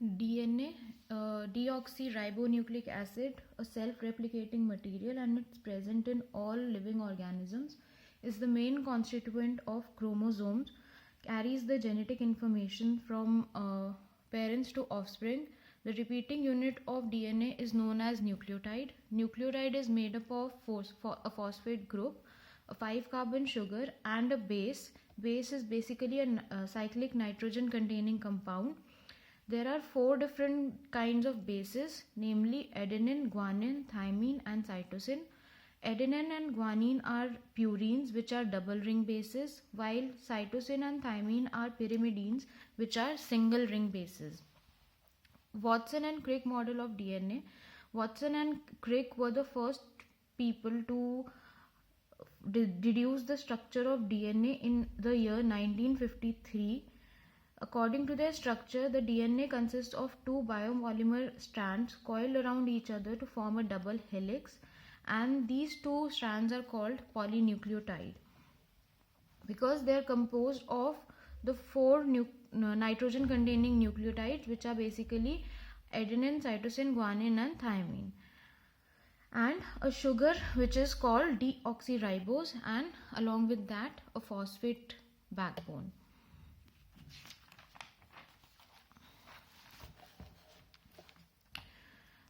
DNA, deoxyribonucleic acid, a self-replicating material and it's present in all living organisms, is the main constituent of chromosomes, carries the genetic information from parents to offspring. The repeating unit of DNA is known as nucleotide. Nucleotide is made up of a phosphate group, a 5-carbon sugar, and a base. Base is basically a cyclic nitrogen containing compound. There are 4 different kinds of bases, namely adenine, guanine, thymine, and cytosine. Adenine and guanine are purines, which are double ring bases, while cytosine and thymine are pyrimidines, which are single ring bases. Watson and Crick model of DNA. Watson and Crick were the first people to deduce the structure of DNA in the year 1953. According to their structure, the DNA consists of 2 biopolymer strands coiled around each other to form a double helix, and these 2 strands are called polynucleotide because they are composed of the 4 nitrogen containing nucleotides, which are basically adenine, cytosine, guanine, and thymine, and a sugar which is called deoxyribose, and along with that a phosphate backbone.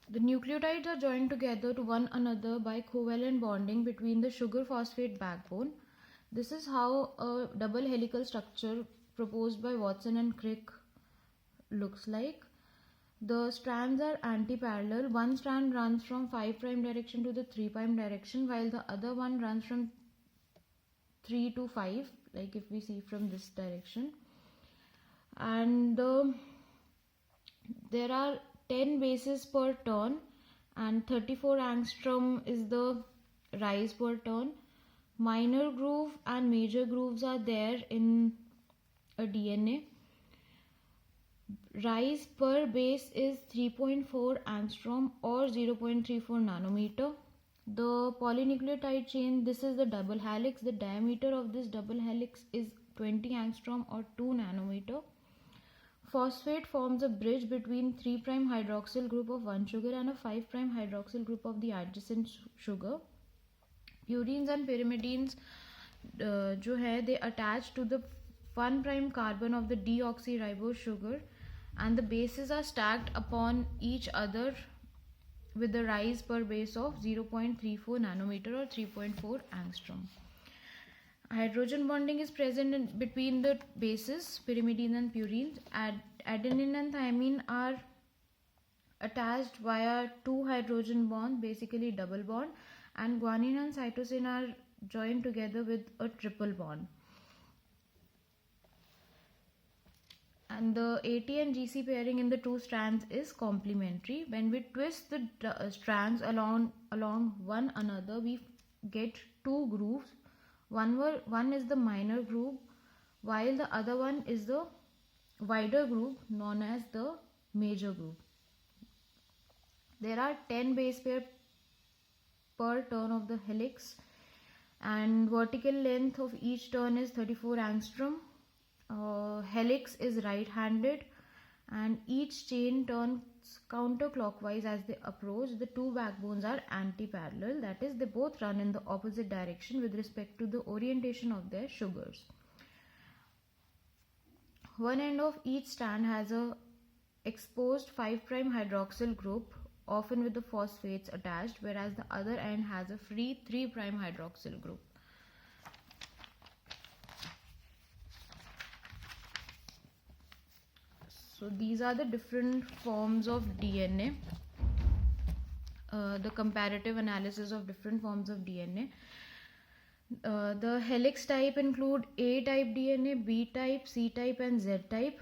The nucleotides are joined together to one another by covalent bonding between the sugar-phosphate backbone. This is how a double helical structure proposed by Watson and Crick looks like. The strands are anti-parallel. One strand runs from 5' direction to the 3' direction, while the other one runs from 3 to 5, like if we see from this direction. And there are 10 bases per turn, and 34 angstrom is the rise per turn. Minor groove and major grooves are there in a DNA. Rise per base is 3.4 angstrom or 0.34 nanometer. The polynucleotide chain, this is the double helix. The diameter of this double helix is 20 angstrom or 2 nanometer. Phosphate forms a bridge between 3' hydroxyl group of one sugar and a 5' hydroxyl group of the adjacent sugar. Purines and pyrimidines they attach to the 1' carbon of the deoxyribose sugar, and the bases are stacked upon each other with the rise per base of 0.34 nanometer or 3.4 angstrom. Hydrogen bonding is present between the bases, pyrimidines and purines. Adenine and thymine are attached via 2 hydrogen bonds, basically double bond, and guanine and cytosine are joined together with a triple bond. And the AT and GC pairing in the 2 strands is complementary. When we twist the strands along one another, we get 2 grooves. One is the minor groove, while the other one is the wider groove known as the major groove. There are 10 base pair per turn of the helix, and vertical length of each turn is 34 angstrom. Helix is right-handed, and each chain turns counterclockwise as they approach. The 2 backbones are anti-parallel, that is, they both run in the opposite direction with respect to the orientation of their sugars. One end of each strand has a exposed 5' hydroxyl group, often with the phosphates attached, whereas the other end has a free 3' hydroxyl group. So these are the different forms of DNA, the comparative analysis of different forms of DNA. The helix type include A type DNA, B type, C type and Z type.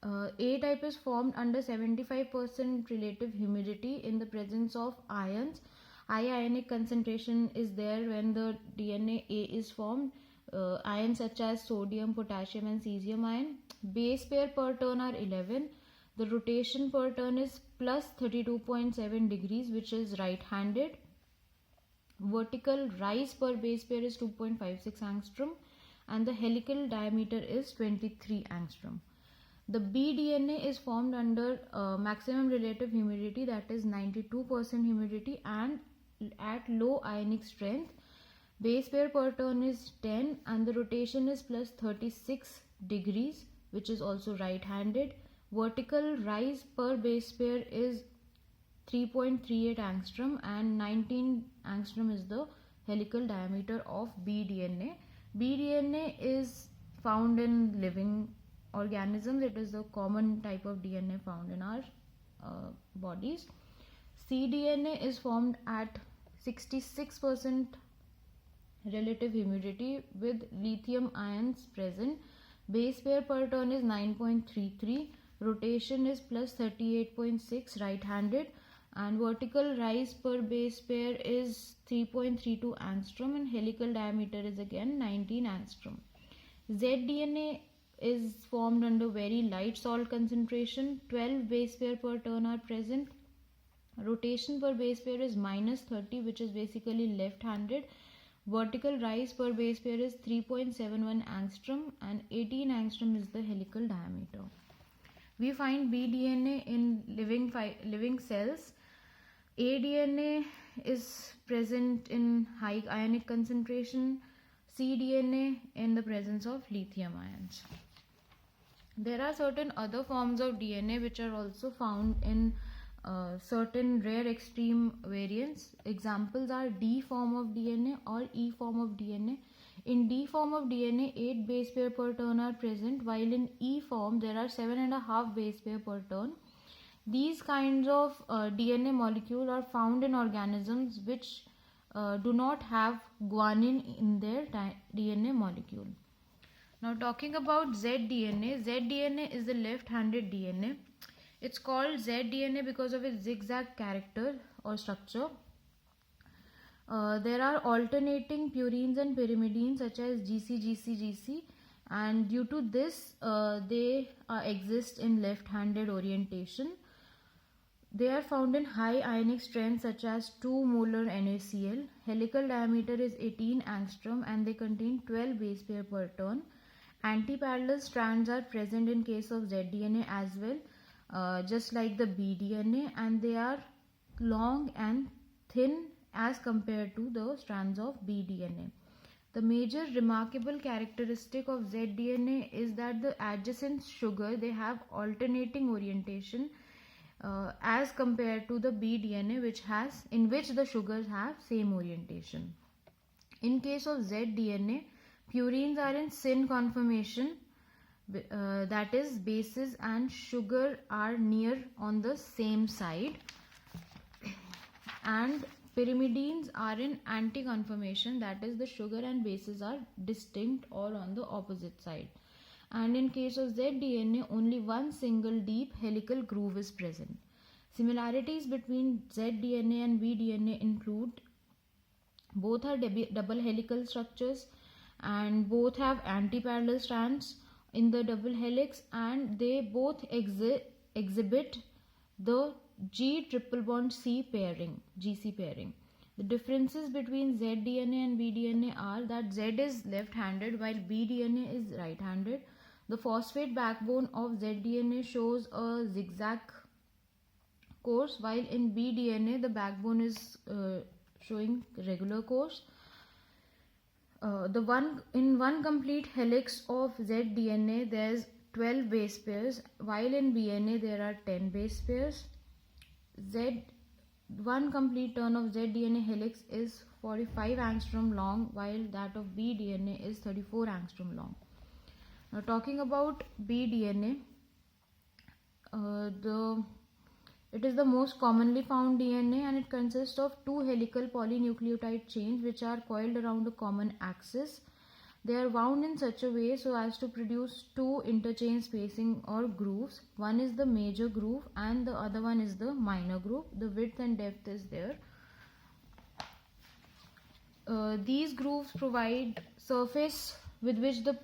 A type is formed under 75% relative humidity in the presence of ions. High ionic concentration is there when the DNA A is formed. Ions such as sodium, potassium and cesium ion. Base pair per turn are 11. The rotation per turn is plus 32.7 degrees, which is right-handed. Vertical rise per base pair is 2.56 angstrom, and the helical diameter is 23 angstrom. The bDNA is formed under maximum relative humidity, that is 92% humidity, and at low ionic strength. Base pair per turn is 10 and the rotation is plus 36 degrees, which is also right-handed. Vertical rise per base pair is 3.38 angstrom and 19 angstrom is the helical diameter of bDNA. bDNA is found in living organisms. It is the common type of DNA found in our bodies. cDNA is formed at 66% relative humidity with lithium ions present. Base pair per turn is 9.33. Rotation is plus 38.6 right-handed, and vertical rise per base pair is 3.32 angstrom and helical diameter is again 19 angstrom. zDNA is formed under very light salt concentration. 12 base pair per turn are present. Rotation per base pair is minus 30, which is basically left-handed. Vertical rise per base pair is 3.71 angstrom and 18 angstrom is the helical diameter. We find bDNA in living cells. aDNA is present in high ionic concentration. cDNA in the presence of lithium ions. There are certain other forms of DNA which are also found in certain rare extreme variants. Examples are D form of DNA or E form of DNA. In D form of DNA, 8 base pair per turn are present, while in E form there are 7.5 base pair per turn. These kinds of DNA molecules are found in organisms which do not have guanine in their DNA molecule. Now talking about zDNA, zDNA is the left-handed DNA. It's called zDNA because of its zigzag character or structure. There are alternating purines and pyrimidines such as GC, and due to this they exist in left-handed orientation. They are found in high ionic strength such as 2 molar NaCl. Helical diameter is 18 angstrom and they contain 12 base pair per turn. Antiparallel strands are present in case of zDNA as well, just like the bDNA, and they are long and thin as compared to the strands of bDNA. The major remarkable characteristic of zDNA is that the adjacent sugar, they have alternating orientation as compared to the bDNA, in which the sugars have same orientation. In case of zDNA, purines are in syn conformation, that is bases and sugar are near on the same side, and pyrimidines are in anti-conformation, that is the sugar and bases are distinct or on the opposite side. And in case of zDNA, only one single deep helical groove is present. Similarities between zDNA and bDNA include both are double helical structures and both have antiparallel strands in the double helix, and they both exhibit the G triple bond C pairing, GC pairing. The differences between zDNA and bDNA are that Z is left-handed while bDNA is right-handed. The phosphate backbone of zDNA shows a zigzag course, while in bDNA the backbone is showing regular course. In one complete helix of zDNA there's 12 base pairs, while in bDNA there are 10 base pairs. One complete turn of zDNA helix is 45 angstrom long, while that of bDNA is 34 angstrom long. Now talking about bDNA, it is the most commonly found DNA and it consists of two helical polynucleotide chains which are coiled around a common axis. They are wound in such a way so as to produce two interchange spacing or grooves. One is the major groove and the other one is the minor groove. The width and depth is there. These grooves provide surface with which the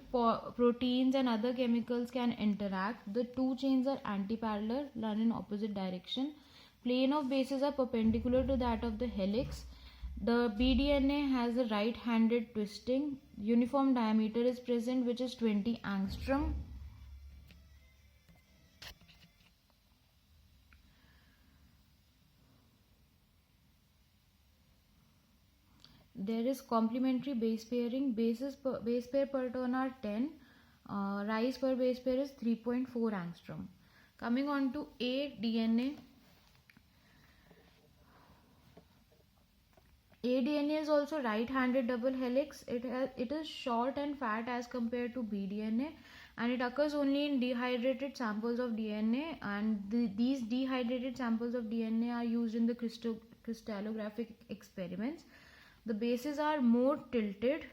proteins and other chemicals can interact. The two chains are antiparallel, run in opposite direction. Plane of bases are perpendicular to that of the helix. The bDNA has a right-handed twisting. Uniform diameter is present, which is 20 angstrom. there is complementary base pairing. Base pair per turn are 10. Rise per base pair is 3.4 angstrom. Coming on to aDNA. aDNA is also right-handed double helix. It is short and fat as compared to bDNA, and it occurs only in dehydrated samples of DNA, and these dehydrated samples of DNA are used in the crystallographic experiments. The bases are more tilted,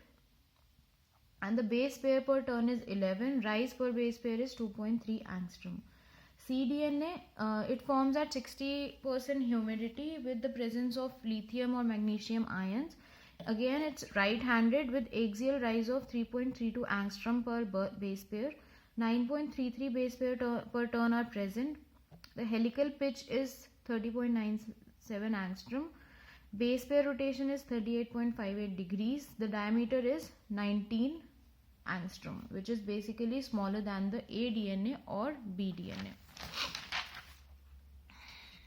and the base pair per turn is 11. Rise per base pair is 2.3 angstrom. cDNA, it forms at 60% humidity with the presence of lithium or magnesium ions. Again, it's right-handed with axial rise of 3.32 angstrom per base pair. 9.33 base pair per turn are present. The helical pitch is 30.97 angstrom. Base pair rotation is 38.58 degrees. The diameter is 19 angstrom, which is basically smaller than the aDNA or bDNA.